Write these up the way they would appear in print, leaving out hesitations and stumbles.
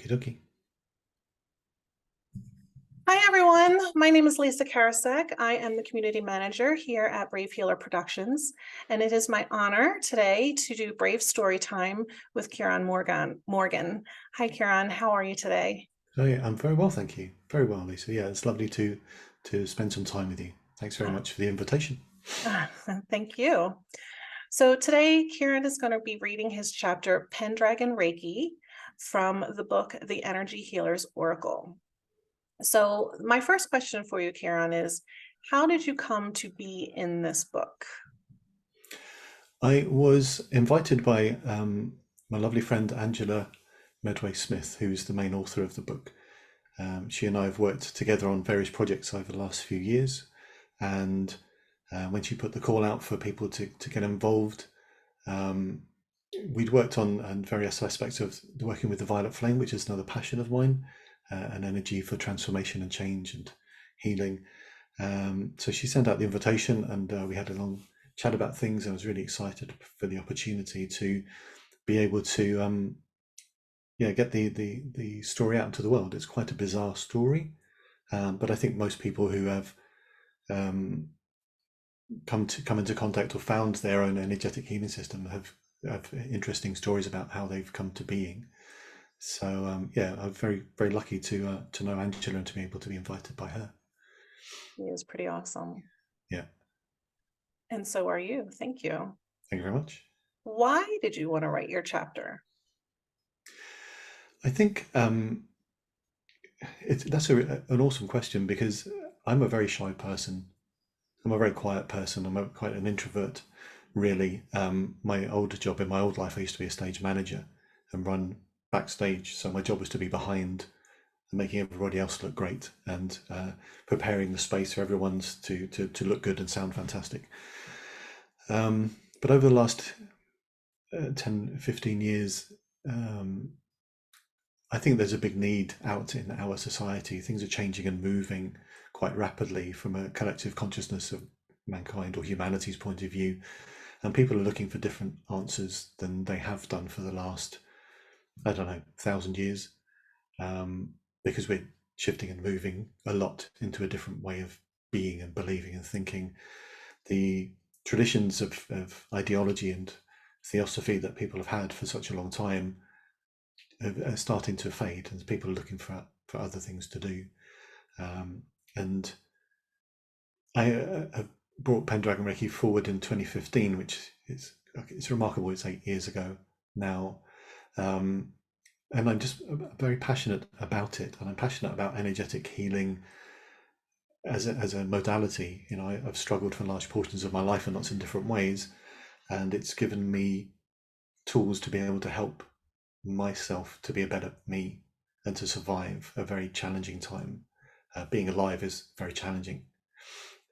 Okie dokie. Hi, everyone. My name is Lisa Karasek. I am the community manager here at Brave Healer Productions, and it is my honor today to do Brave Story Time with Kieron Morgan. Hi, Kieron. How are you today? Oh yeah, I'm very well, thank you. Very well, Lisa. Yeah, it's lovely to spend some time with you. Thanks very much for the invitation. Thank you. So today, Kieron is going to be reading his chapter Pendragon Reiki from the book The Energy Healer's Oracle. So my first question for you, Kieron, is how did you come to be in this book? I was invited by my lovely friend Angela Medway Smith, who's the main author of the book. She and I have worked together on various projects over the last few years, and when she put the call out for people to get involved, we'd worked on various aspects of working with the Violet Flame, which is another passion of mine, an energy for transformation and change and healing. So she sent out the invitation, and we had a long chat about things. I was really excited for the opportunity to be able to get the story out into the world. It's quite a bizarre story, but I think most people who have come into contact or found their own energetic healing system have interesting stories about how they've come to being. So I'm very lucky to know Angela and to be able to be invited by her. It is pretty awesome. Yeah. And so are you. Thank you. Thank you very much. Why did you want to write your chapter? I think that's an awesome question, because I'm a very shy person. I'm a very quiet person. I'm quite an introvert, really. My old job in my old life, I used to be a stage manager and run backstage. So my job was to be behind and making everybody else look great, and preparing the space for everyone's to look good and sound fantastic. But over the last 10, 15 years, I think there's a big need out in our society. Things are changing and moving quite rapidly from a collective consciousness of mankind or humanity's point of view. And people are looking for different answers than they have done for the last, 1,000 years, because we're shifting and moving a lot into a different way of being and believing and thinking. The traditions of ideology and theosophy that people have had for such a long time are starting to fade, and people are looking for other things to do. And I have brought Pendragon Reiki forward in 2015, which is it's remarkable. It's 8 years ago now, and I'm just very passionate about it, and I'm passionate about energetic healing as a modality. I've struggled for large portions of my life in lots of different ways, and it's given me tools to be able to help myself to be a better me and to survive a very challenging time. Being alive is very challenging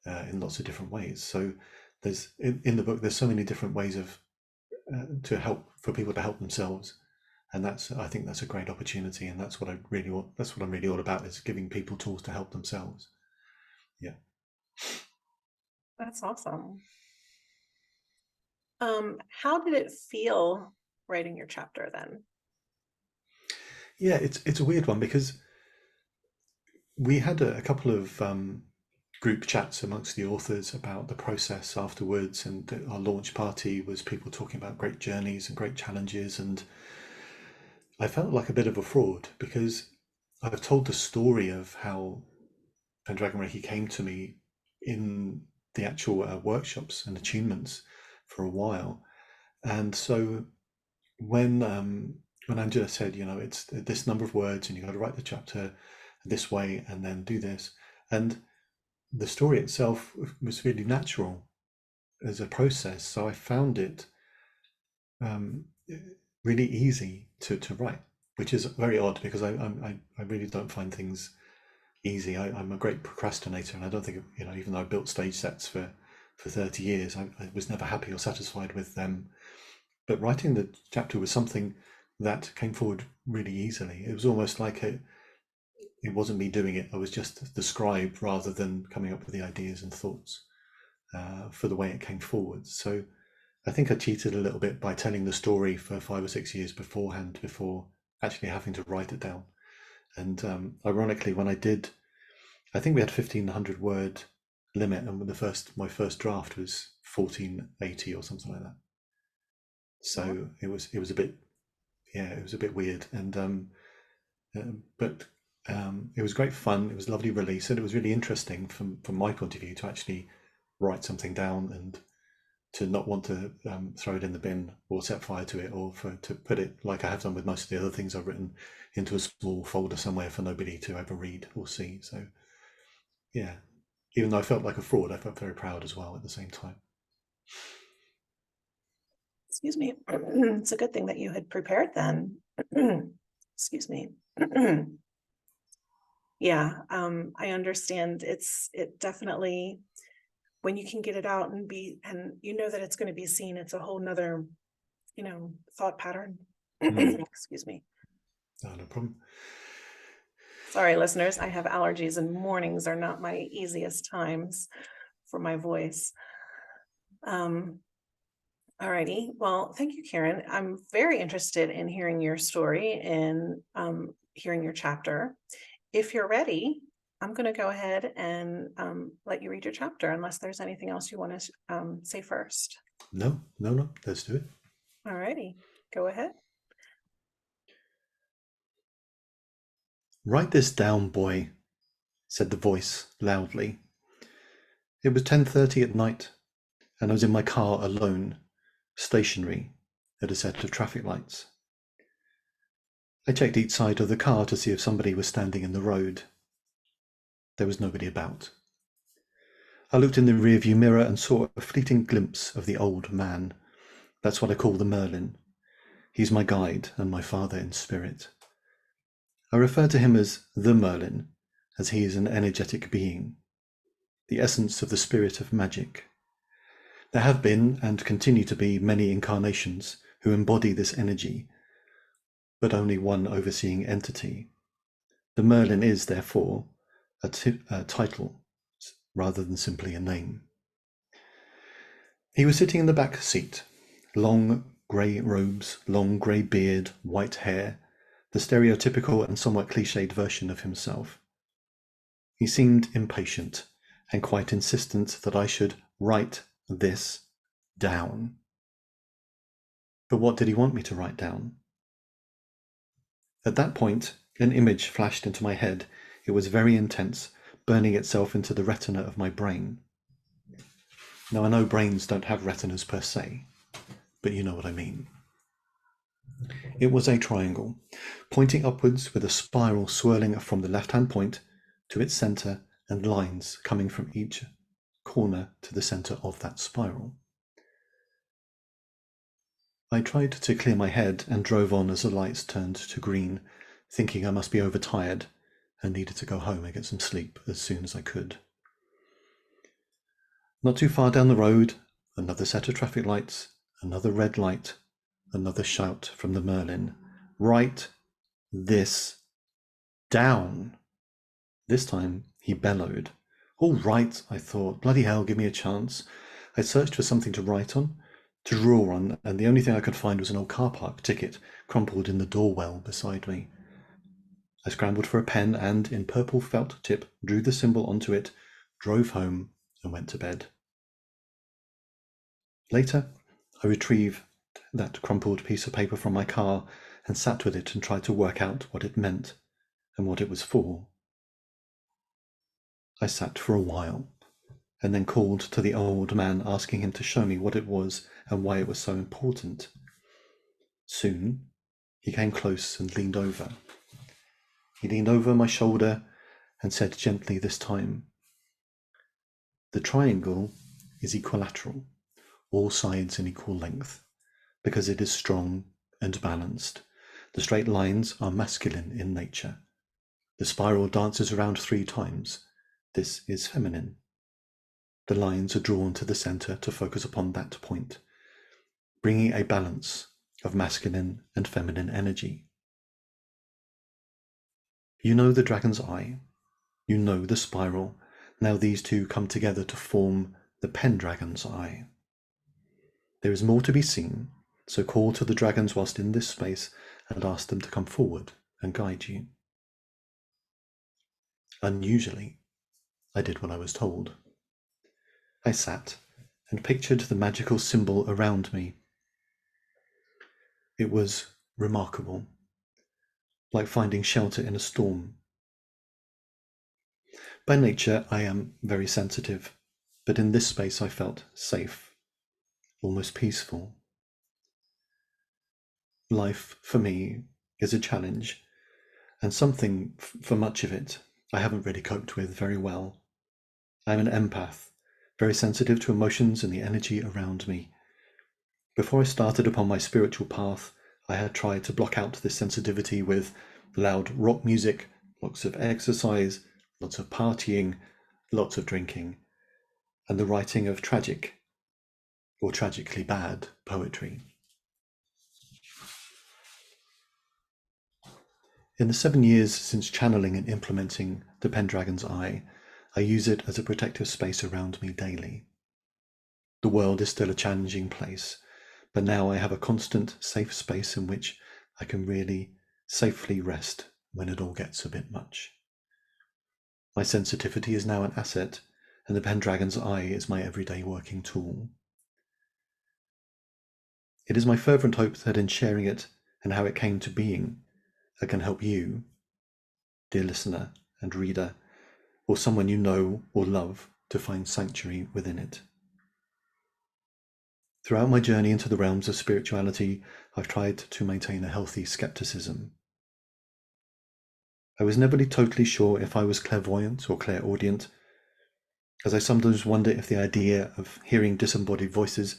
in lots of different ways. So there's in the book, there's so many different ways of to help for people to help themselves, and I think that's a great opportunity, and that's what I'm really all about, is giving people tools to help themselves. Yeah. That's awesome. How did it feel writing your chapter then? Yeah, it's a weird one, because we had a couple of group chats amongst the authors about the process afterwards, and our launch party was people talking about great journeys and great challenges, and I felt like a bit of a fraud, because I've told the story of how Pendragon Reiki came to me in the actual workshops and attunements for a while. And so when Angela said, it's this number of words and you got to write the chapter this way and then do this, and the story itself was really natural as a process, so I found it um, really easy to write, which is very odd, because I really don't find things easy. I'm a great procrastinator, and I don't think, even though I built stage sets for 30 years, I was never happy or satisfied with them. But writing the chapter was something that came forward really easily. It was almost like it wasn't me doing it. I was just the scribe, rather than coming up with the ideas and thoughts for the way it came forward. So I think I cheated a little bit by telling the story for 5 or 6 years beforehand, before actually having to write it down. And ironically, when I did, I think we had 1,500 word limit, and my first draft was 1480 or something like that. So it was a bit, it was a bit weird, and but it was great fun. It was a lovely release, and it was really interesting from my point of view to actually write something down and to not want to throw it in the bin or set fire to it, or to put it, like I have done with most of the other things I've written, into a small folder somewhere for nobody to ever read or see. So yeah, even though I felt like a fraud, I felt very proud as well at the same time. Excuse me. It's a good thing that you had prepared then. Excuse me. Yeah, I understand. It definitely, when you can get it out and you know that it's going to be seen, it's a whole nother, thought pattern. Excuse me. No problem. Sorry, listeners, I have allergies and mornings are not my easiest times for my voice. Alrighty, well, thank you, Kieron. I'm very interested in hearing your story and hearing your chapter. If you're ready, I'm going to go ahead and let you read your chapter, unless there's anything else you want to say first. No, let's do it. Alrighty, go ahead. Write this down, boy, said the voice loudly. It was 10:30 at night, and I was in my car alone, stationary at a set of traffic lights. I checked each side of the car to see if somebody was standing in the road. There was nobody about. I looked in the rearview mirror and saw a fleeting glimpse of the old man. That's what I call the Merlin. He's my guide and my father in spirit. I refer to him as the Merlin, as he is an energetic being, the essence of the spirit of magic. There have been and continue to be many incarnations who embody this energy, but only one overseeing entity. The Merlin is, therefore, a title rather than simply a name. He was sitting in the back seat, long grey robes, long grey beard, white hair, the stereotypical and somewhat cliched version of himself. He seemed impatient and quite insistent that I should write this down. But what did he want me to write down? At that point, an image flashed into my head. It was very intense, burning itself into the retina of my brain. Now, I know brains don't have retinas per se, but you know what I mean. It was a triangle, pointing upwards with a spiral swirling from the left-hand point to its center and lines coming from each corner to the center of that spiral. I tried to clear my head and drove on as the lights turned to green, thinking I must be overtired and needed to go home and get some sleep as soon as I could. Not too far down the road, another set of traffic lights, another red light, another shout from the Merlin. Write this down. This time he bellowed. All right, I thought. Bloody hell, give me a chance. I searched for something to write on, to draw on, and the only thing I could find was an old car park ticket crumpled in the doorwell beside me. I scrambled for a pen and, in purple felt tip, drew the symbol onto it, drove home, and went to bed. Later, I retrieved that crumpled piece of paper from my car and sat with it and tried to work out what it meant and what it was for. I sat for a while, and then called to the old man, asking him to show me what it was and why it was so important. Soon, he came close and leaned over. He leaned over my shoulder and said gently this time, "The triangle is equilateral, all sides in equal length, because it is strong and balanced. The straight lines are masculine in nature. The spiral dances around 3 times. This is feminine. The lines are drawn to the center to focus upon that point, bringing a balance of masculine and feminine energy. You know the dragon's eye. You know the spiral. Now these two come together to form the Pendragon's eye. There is more to be seen, so call to the dragons whilst in this space and ask them to come forward and guide you. Unusually, I did what I was told. I sat and pictured the magical symbol around me. It was remarkable, like finding shelter in a storm. By nature, I am very sensitive, but in this space I felt safe, almost peaceful. Life, for me, is a challenge, and something, for much of it, I haven't really coped with very well. I'm an empath, very sensitive to emotions and the energy around me. Before I started upon my spiritual path, I had tried to block out this sensitivity with loud rock music, lots of exercise, lots of partying, lots of drinking, and the writing of tragic or tragically bad poetry. In the 7 years since channeling and implementing the Pendragon's Eye, I use it as a protective space around me daily. The world is still a challenging place, but now I have a constant, safe space in which I can really safely rest when it all gets a bit much. My sensitivity is now an asset, and the Pendragon's Eye is my everyday working tool. It is my fervent hope that in sharing it and how it came to being, I can help you, dear listener and reader, or someone you know or love, to find sanctuary within it. Throughout my journey into the realms of spirituality, I've tried to maintain a healthy skepticism. I was never totally sure if I was clairvoyant or clairaudient, as I sometimes wonder if the idea of hearing disembodied voices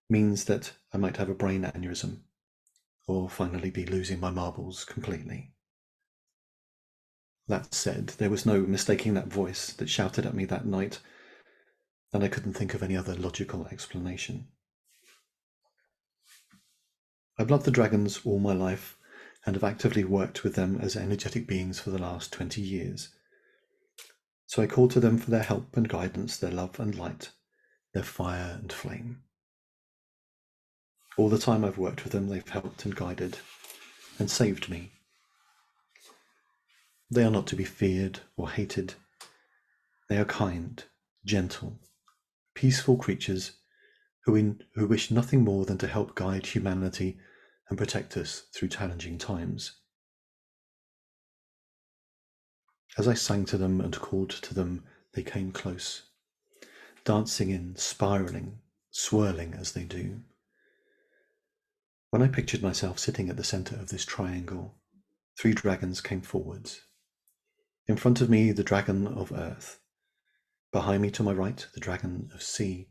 means that I might have a brain aneurysm, or finally be losing my marbles completely. That said, there was no mistaking that voice that shouted at me that night, and I couldn't think of any other logical explanation. I've loved the dragons all my life, and have actively worked with them as energetic beings for the last 20 years. So I call to them for their help and guidance, their love and light, their fire and flame. All the time I've worked with them, they've helped and guided and saved me. They are not to be feared or hated. They are kind, gentle, peaceful creatures who wish nothing more than to help guide humanity and protect us through challenging times. As I sang to them and called to them, they came close, dancing in, spiraling, swirling as they do. When I pictured myself sitting at the center of this triangle, 3 dragons came forwards. In front of me, the dragon of earth. Behind me to my right, the dragon of sea.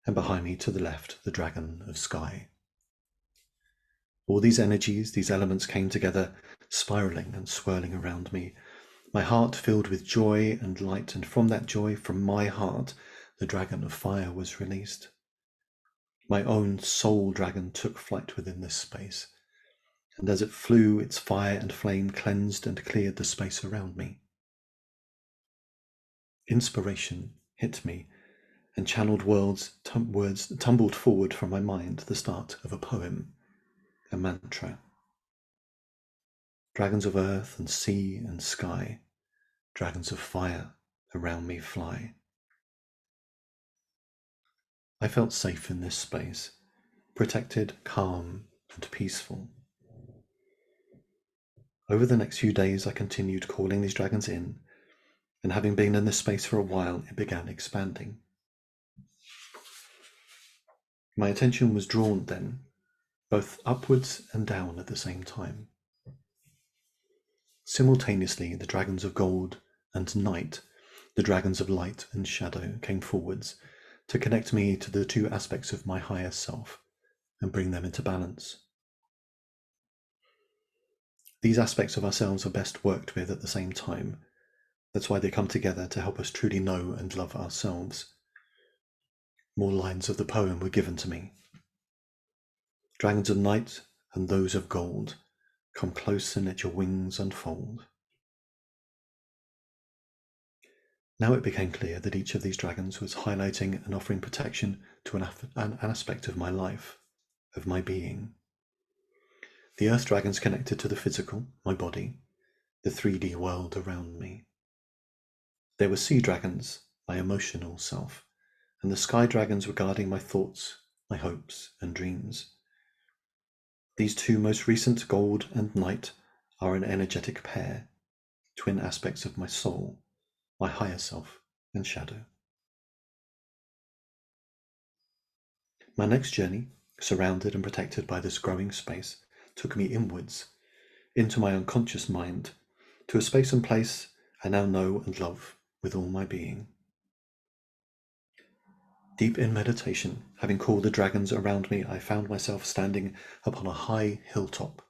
And behind me to the left, the dragon of sky. All these energies, these elements came together, spiraling and swirling around me. My heart filled with joy and light, and from that joy, from my heart, the dragon of fire was released. My own soul dragon took flight within this space, and as it flew, its fire and flame cleansed and cleared the space around me. Inspiration hit me, and channeled words tumbled forward from my mind, the start of a poem, a mantra. Dragons of earth and sea and sky, dragons of fire around me fly. I felt safe in this space, protected, calm, and peaceful. Over the next few days, I continued calling these dragons in, and having been in this space for a while, it began expanding. My attention was drawn then, both upwards and down at the same time. Simultaneously, the dragons of gold and night, the dragons of light and shadow, came forwards to connect me to the 2 aspects of my higher self and bring them into balance. These aspects of ourselves are best worked with at the same time. That's why they come together to help us truly know and love ourselves. More lines of the poem were given to me. Dragons of night and those of gold, come close and let your wings unfold. Now it became clear that each of these dragons was highlighting and offering protection to an aspect of my life, of my being. The earth dragons connected to the physical, my body, the 3D world around me. There were sea dragons, my emotional self, and the sky dragons were guarding my thoughts, my hopes and dreams. These two most recent, gold and night, are an energetic pair, twin aspects of my soul, my higher self and shadow. My next journey, surrounded and protected by this growing space, took me inwards, into my unconscious mind, to a space and place I now know and love with all my being. Deep in meditation, having called the dragons around me, I found myself standing upon a high hilltop,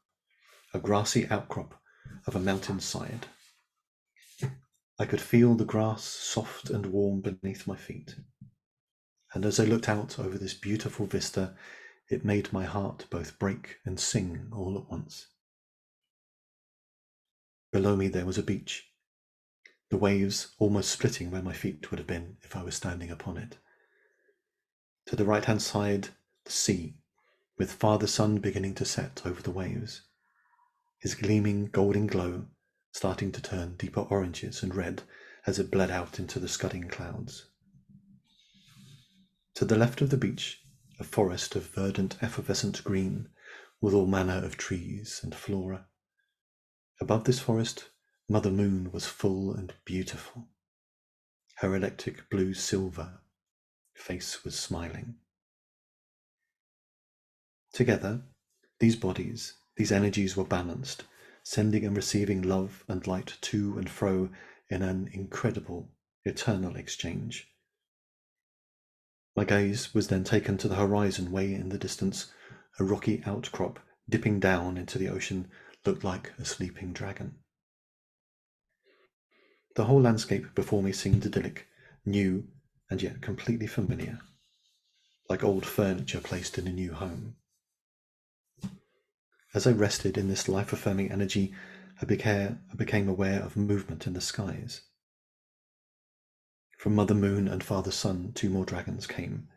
a grassy outcrop of a mountain side. I could feel the grass soft and warm beneath my feet. And as I looked out over this beautiful vista, it made my heart both break and sing all at once. Below me there was a beach, the waves almost splitting where my feet would have been if I was standing upon it. To the right-hand side, the sea, with Father Sun beginning to set over the waves, his gleaming golden glow starting to turn deeper oranges and red as it bled out into the scudding clouds. To the left of the beach, a forest of verdant effervescent green with all manner of trees and flora. Above this forest, Mother Moon was full and beautiful. Her electric blue silver face was smiling. Together, these bodies, these energies were balanced, sending and receiving love and light to and fro in an incredible, eternal exchange. My gaze was then taken to the horizon way in the distance. A rocky outcrop dipping down into the ocean looked like a sleeping dragon. The whole landscape before me seemed idyllic, new and yet completely familiar, like old furniture placed in a new home. As I rested in this life-affirming energy, I became aware of movement in the skies. From Mother Moon and Father Sun, 2 more dragons came.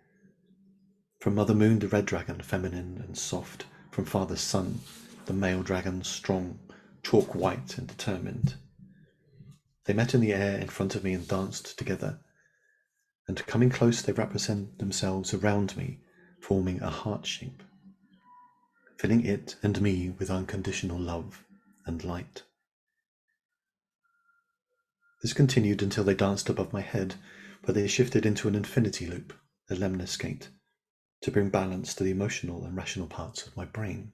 From Mother Moon, the red dragon, feminine and soft. From Father Sun, the male dragon, strong, chalk white and determined. They met in the air in front of me and danced together. And coming close, they represent themselves around me, forming a heart shape, filling it and me with unconditional love and light. This continued until they danced above my head, where they shifted into an infinity loop, a lemniscate, to bring balance to the emotional and rational parts of my brain.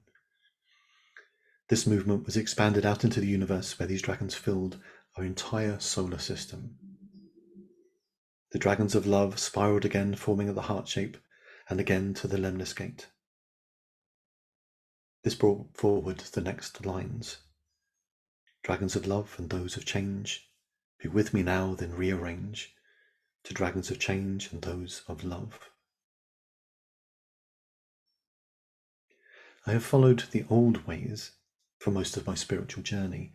This movement was expanded out into the universe, where these dragons filled our entire solar system. The dragons of love spiraled again, forming the heart shape, and again to the lemniscate. This brought forward the next lines. Dragons of love and those of change, be with me now, then rearrange to dragons of change and those of love. I have followed the old ways for most of my spiritual journey.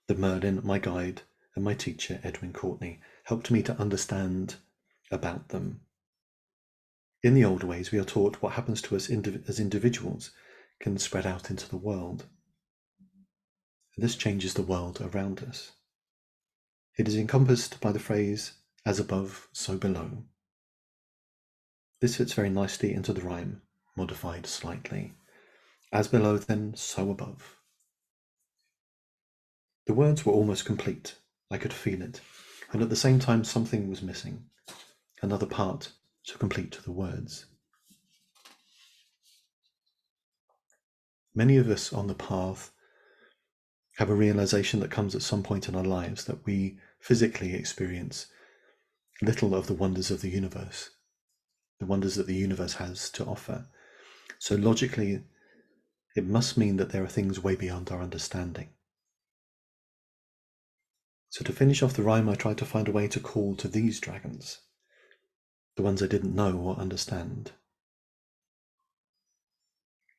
The Merlin, my guide, and my teacher, Edwin Courtney, helped me to understand about them. In the old ways, we are taught what happens to us as individuals can spread out into the world. This changes the world around us. It is encompassed by the phrase, as above, so below. This fits very nicely into the rhyme, modified slightly. As below, then, so above. The words were almost complete. I could feel it, and at the same time something was missing, another part to complete the words. Many of us on the path have a realization that comes at some point in our lives that we physically experience little of the wonders of the universe, the wonders that the universe has to offer. So logically, it must mean that there are things way beyond our understanding. So to finish off the rhyme, I tried to find a way to call to these dragons, the ones I didn't know or understand.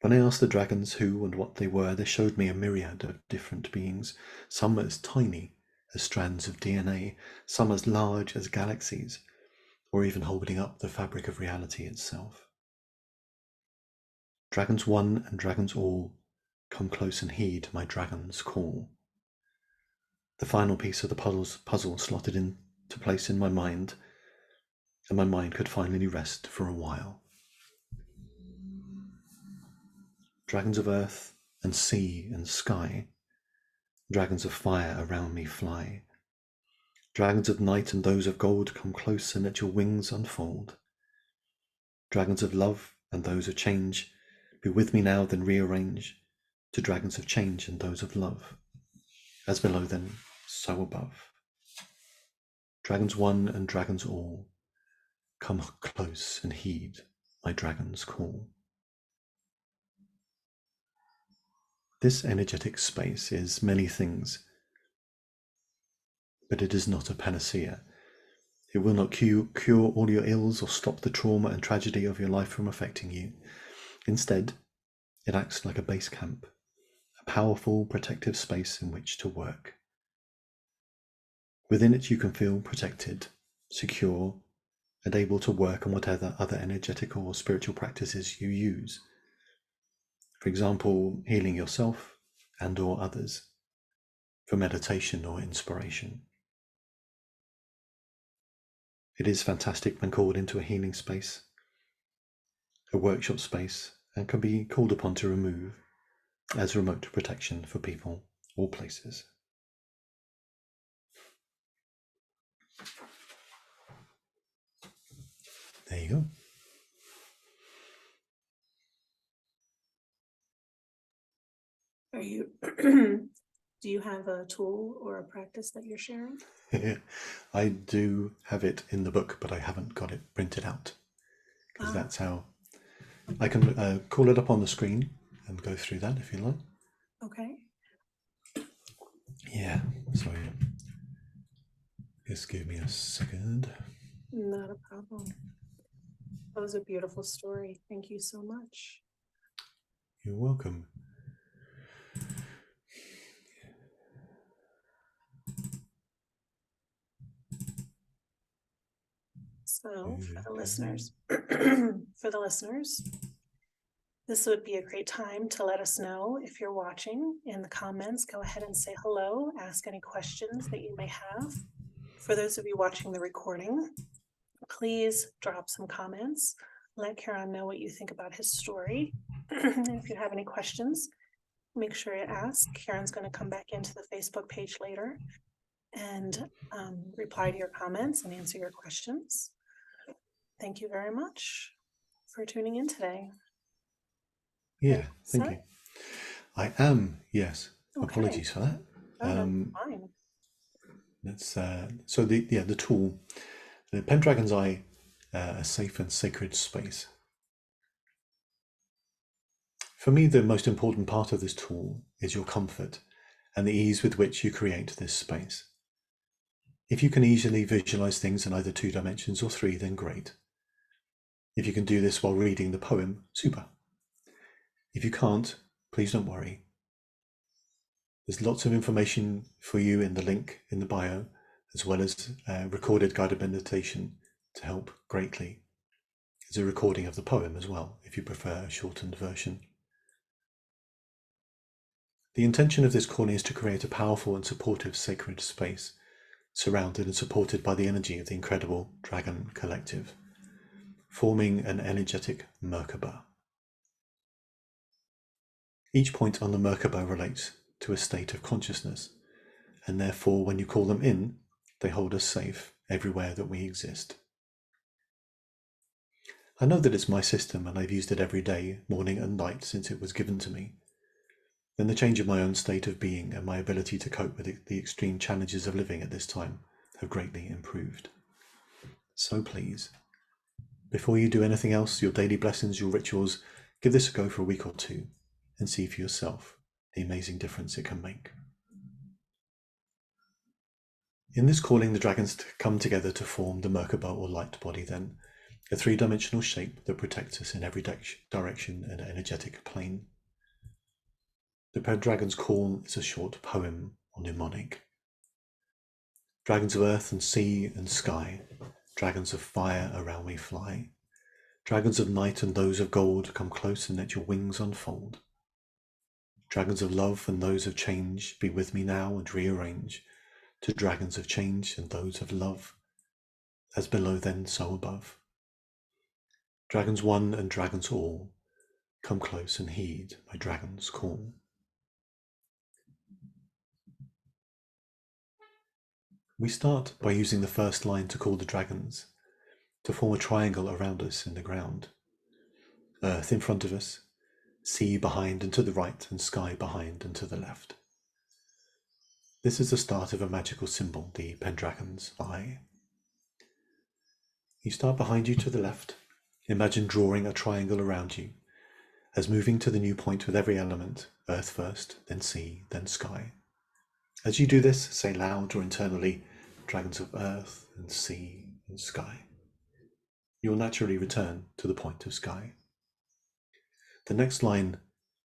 When I asked the dragons who and what they were, they showed me a myriad of different beings, some as tiny as strands of DNA, some as large as galaxies, or even holding up the fabric of reality itself. Dragons one and dragons all come close and heed my dragon's call. The final piece of the puzzle slotted into place in my mind, and my mind could finally rest for a while. Dragons of earth and sea and sky, dragons of fire around me fly. Dragons of night and those of gold, come close and let your wings unfold. Dragons of love and those of change, be with me now, then rearrange to dragons of change and those of love. As below then, so above. Dragons one and dragons all, come close and heed my dragon's call. This energetic space is many things, but it is not a panacea. It will not cure all your ills or stop the trauma and tragedy of your life from affecting you. Instead, it acts like a base camp, a powerful protective space in which to work. Within it you can feel protected, secure, and able to work on whatever other energetic or spiritual practices you use. For example, healing yourself and or others, for meditation or inspiration. It is fantastic when called into a healing space, a workshop space, and can be called upon to remove as remote protection for people or places. There you go. Are you, do you have a tool or a practice that you're sharing? I do have it in the book, but I haven't got it printed out, because that's how I can call it up on the screen and go through that if you like. Okay. Yeah, so just give me a second. Not a problem. That was a beautiful story. Thank you so much. You're welcome. So for the listeners, this would be a great time to let us know if you're watching in the comments. Go ahead and say hello, ask any questions that you may have. For those of you watching the recording, please drop some comments. Let Kieron know what you think about his story. And if you have any questions, make sure you ask. Kieron's going to come back into the Facebook page later and reply to your comments and answer your questions. Thank you very much for tuning in today. Yeah, thank you. I am, yes. Okay. Apologies for that. No, fine. That's so the tool, the Pendragon's Eye, a safe and sacred space. For me, the most important part of this tool is your comfort and the ease with which you create this space. If you can easily visualize things in either 2 dimensions or 3, then great. If you can do this while reading the poem, super. If you can't, please don't worry. There's lots of information for you in the link in the bio, as well as recorded guided meditation to help greatly. There's a recording of the poem as well, if you prefer a shortened version. The intention of this calling is to create a powerful and supportive sacred space, surrounded and supported by the energy of the incredible Dragon Collective, forming an energetic Merkaba. Each point on the Merkaba relates to a state of consciousness, and therefore when you call them in, they hold us safe everywhere that we exist. I know that it's my system and I've used it every day, morning and night, since it was given to me. Then the change of my own state of being and my ability to cope with the extreme challenges of living at this time have greatly improved. So please, before you do anything else, your daily blessings, your rituals, give this a go for a week or 2 and see for yourself the amazing difference it can make. In this calling, the dragons come together to form the Merkaba or light body then, a 3-dimensional shape that protects us in every direction and energetic plane. The Pendragon's call is a short poem or mnemonic. Dragons of earth and sea and sky, dragons of fire around me fly. Dragons of night and those of gold, come close and let your wings unfold. Dragons of love and those of change, be with me now and rearrange to dragons of change and those of love, as below then so above. Dragons one and dragons all, come close and heed my dragon's call. We start by using the first line to call the dragons, to form a triangle around us in the ground. Earth in front of us, sea behind and to the right, and sky behind and to the left. This is the start of a magical symbol, the Pendragon's Eye. You start behind you to the left. Imagine drawing a triangle around you, as moving to the new point with every element, earth first, then sea, then sky. As you do this, say loud or internally, dragons of earth and sea and sky. You will naturally return to the point of sky. The next line,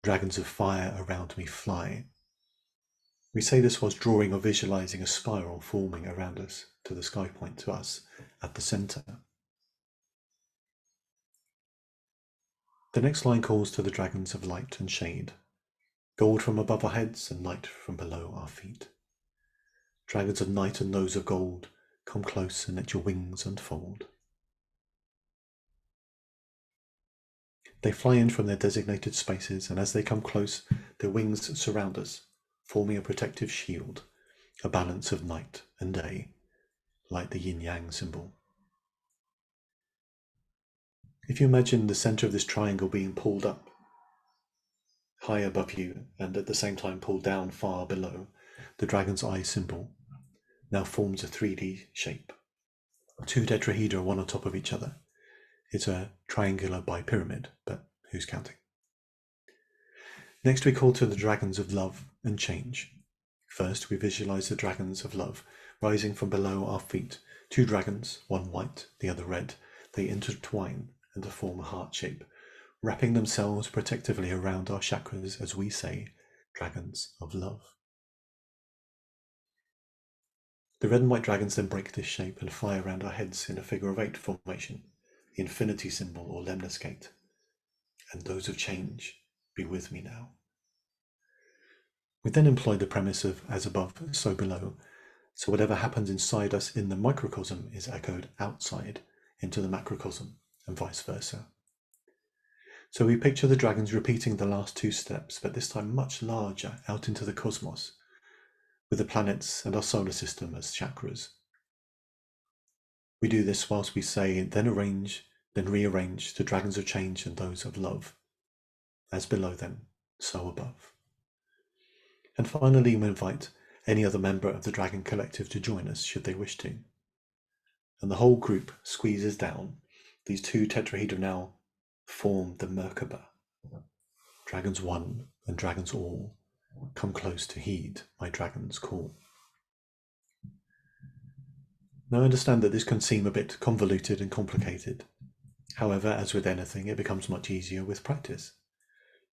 dragons of fire around me fly. We say this whilst drawing or visualizing a spiral forming around us to the sky point to us at the center. The next line calls to the dragons of light and shade. Gold from above our heads and light from below our feet. Dragons of night and those of gold, come close and let your wings unfold. They fly in from their designated spaces, and as they come close, their wings surround us, forming a protective shield, a balance of night and day, like the yin-yang symbol. If you imagine the center of this triangle being pulled up high above you and at the same time pulled down far below, the dragon's eye symbol now forms a 3D shape. Two tetrahedra, one on top of each other. It's a triangular bipyramid, but who's counting? Next, we call to the dragons of love and change. First, we visualize the dragons of love rising from below our feet. Two dragons, one white, the other red. They intertwine and to form a heart shape, wrapping themselves protectively around our chakras as we say, dragons of love. The red and white dragons then break this shape and fly around our heads in a figure of 8 formation, the infinity symbol or lemniscate. And those of change, be with me now. We then employ the premise of as above, so below. So whatever happens inside us in the microcosm is echoed outside into the macrocosm, and vice versa. So we picture the dragons repeating the last 2 steps, but this time much larger, out into the cosmos, with the planets and our solar system as chakras. We do this whilst we say, then arrange, then rearrange to dragons of change and those of love. As below them, so above. And finally, we invite any other member of the Dragon Collective to join us, should they wish to. And the whole group squeezes down. These 2 tetrahedra now form the Merkaba. Dragons one and dragons all, come close to heed my dragon's call. Now I understand that this can seem a bit convoluted and complicated. However, as with anything, it becomes much easier with practice.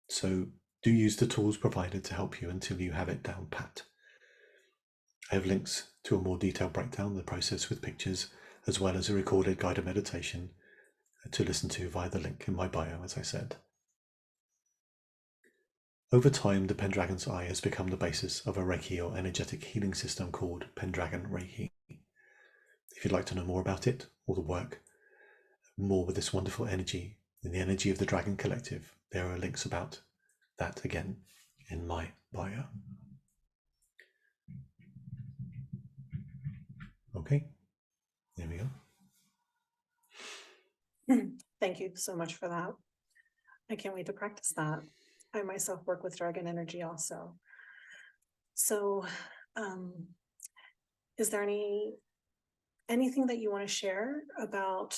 So do use the tools provided to help you until you have it down pat. I have links to a more detailed breakdown of the process with pictures, as well as a recorded guided meditation to listen to via the link in my bio, as I said. Over time, the Pendragon's Eye has become the basis of a Reiki or energetic healing system called Pendragon Reiki. If you'd like to know more about it, or the work, more with this wonderful energy, and the energy of the Dragon Collective, there are links about that again in my bio. Okay, there we go. Thank you so much for that. I can't wait to practice that. I myself work with dragon energy also. So is there anything that you want to share about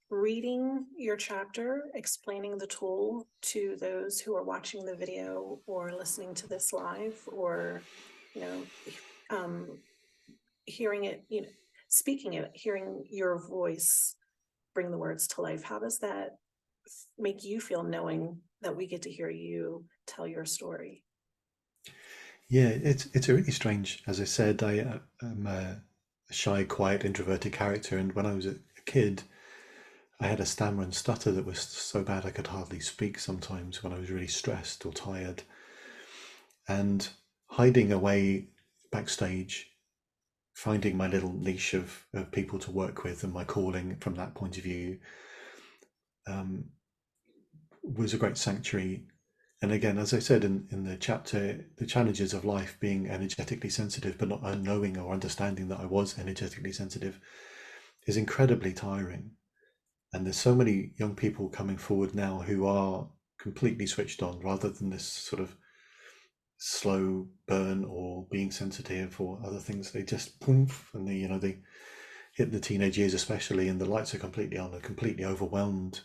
reading your chapter, explaining the tool to those who are watching the video or listening to this live, or hearing it, speaking it, hearing your voice bring the words to life? How does that make you feel, knowing that we get to hear you tell your story? Yeah, it's a really strange, as I said, I am a shy, quiet, introverted character, and when I was a kid, I had a stammer and stutter that was so bad I could hardly speak sometimes when I was really stressed or tired. and hiding away backstage, finding my little niche of people to work with and my calling from that point of view, was a great sanctuary. And again, as I said in the chapter, the challenges of life, being energetically sensitive but not knowing or understanding that I was energetically sensitive, is incredibly tiring. And there's so many young people coming forward now who are completely switched on, rather than this sort of slow burn or being sensitive or other things. They just poof, and they hit the teenage years especially, and the lights are completely on. They're completely overwhelmed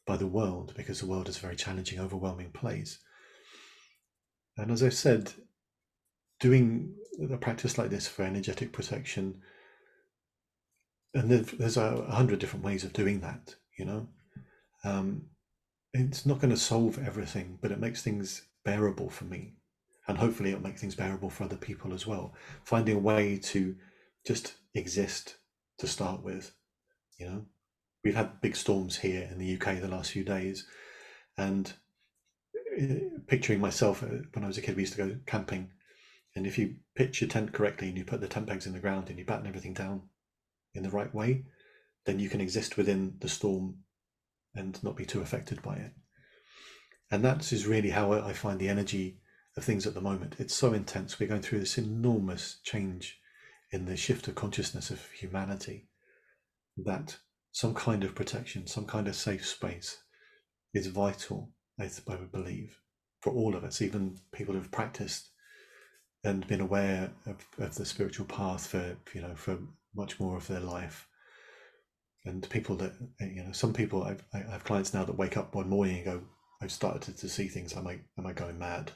by the world, because the world is a very challenging, overwhelming place. And as I said, doing a practice like this for energetic protection, and there's 100 different ways of doing that, it's not going to solve everything, but it makes things bearable for me, and hopefully it'll make things bearable for other people as well. Finding a way to just exist to start with. We've had big storms here in the UK the last few days, and picturing myself, when I was a kid, we used to go camping, and if you pitch your tent correctly and you put the tent pegs in the ground and you batten everything down in the right way, then you can exist within the storm and not be too affected by it. And that is really how I find the energy of things at the moment. It's so intense. We're going through this enormous change in the shift of consciousness of humanity, that some kind of protection, some kind of safe space is vital, I would believe, for all of us, even people who've practiced and been aware of the spiritual path for much more of their life. And people that, some people, I have clients now that wake up one morning and go, I've started to see things. Am I going mad?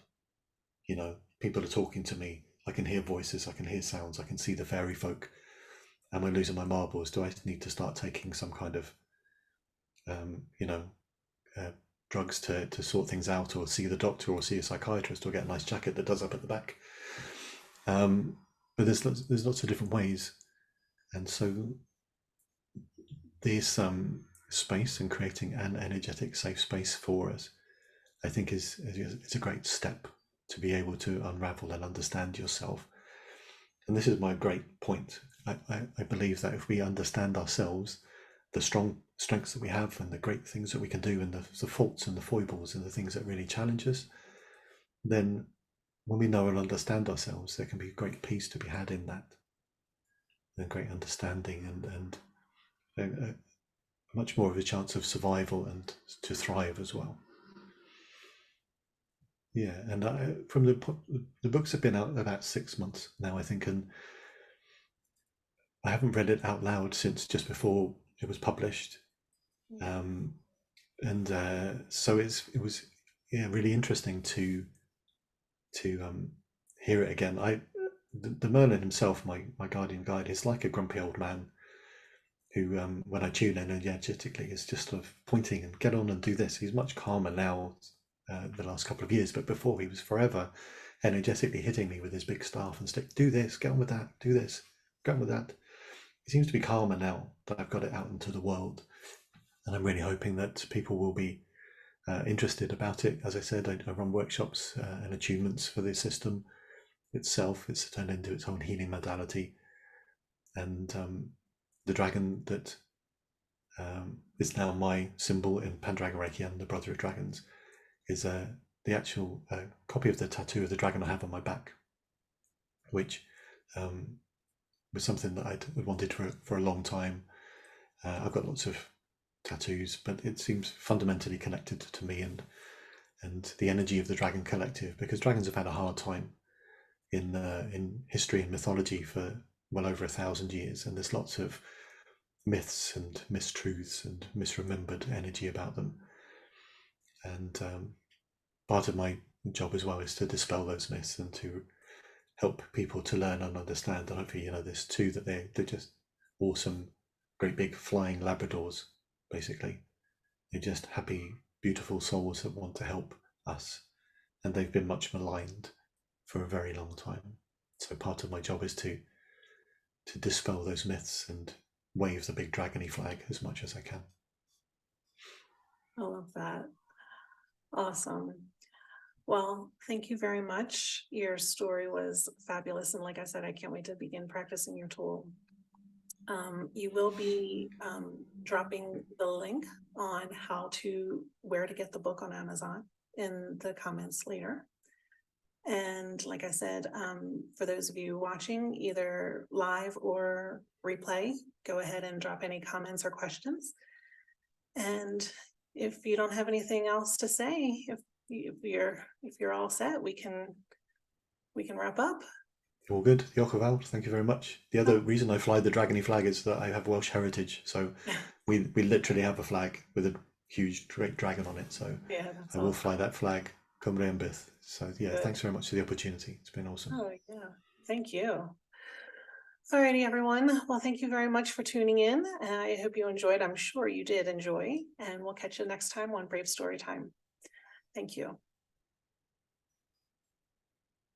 People are talking to me. I can hear voices. I can hear sounds. I can see the fairy folk. Am I losing my marbles? Do I need to start taking some kind of, drugs to sort things out, or see the doctor, or see a psychiatrist, or get a nice jacket that does up at the back? But there's lots of different ways. And so this space, and creating an energetic safe space for us, I think it's a great step to be able to unravel and understand yourself. And this is my great point. I believe that if we understand ourselves, the strengths that we have, and the great things that we can do, and the faults and the foibles and the things that really challenge us, then when we know and understand ourselves, there can be great peace to be had in that, and great understanding, and much more of a chance of survival and to thrive as well. Yeah, and from the books have been out about 6 months now, I think, and I haven't read it out loud since just before it was published, so it was really interesting to hear it again. The Merlin himself, my guardian guide, is like a grumpy old man who, when I tune in energetically, is just sort of pointing and get on and do this. He's much calmer now the last couple of years, but before he was forever energetically hitting me with his big staff and stick. Do this, get on with that, do this, get on with that. He seems to be calmer now that I've got it out into the world, and I'm really hoping that people will be interested about it. As I said, I run workshops and attunements for this system itself. It's turned into its own healing modality, and the dragon that is now my symbol in Pendragon Reiki and the Brother of Dragons is the actual copy of the tattoo of the dragon I have on my back, which was something that I'd wanted for a long time. I've got lots of tattoos, but it seems fundamentally connected to me and the energy of the Dragon Collective, because dragons have had a hard time in history and mythology for well over 1,000 years, and there's lots of myths and mistruths and misremembered energy about them. And part of my job as well is to dispel those myths and to help people to learn and understand. And hopefully, there's two that they're just awesome, great big flying Labradors, basically. They're just happy, beautiful souls that want to help us, and they've been much maligned for a very long time. So part of my job is to dispel those myths and wave the big dragony flag as much as I can. I love that. Awesome. Well, thank you very much. Your story was fabulous. And like I said, I can't wait to begin practicing your tool. You will be dropping the link on where to get the book on Amazon in the comments later. And like I said, for those of you watching either live or replay, go ahead and drop any comments or questions. And if you don't have anything else to say, if you're all set, we can wrap up. All good. Jocheval, thank you very much. The other reason I fly the dragony flag is that I have Welsh heritage. So we literally have a flag with a huge dragon on it. So Yeah, I will fly that flag Cymru and Byth. So yeah, Good. Thanks very much for the opportunity. It's been awesome. Oh yeah, thank you. Alrighty, everyone. Well, thank you very much for tuning in. I hope you enjoyed. I'm sure you did enjoy, and we'll catch you next time on Brave Story Time. Thank you.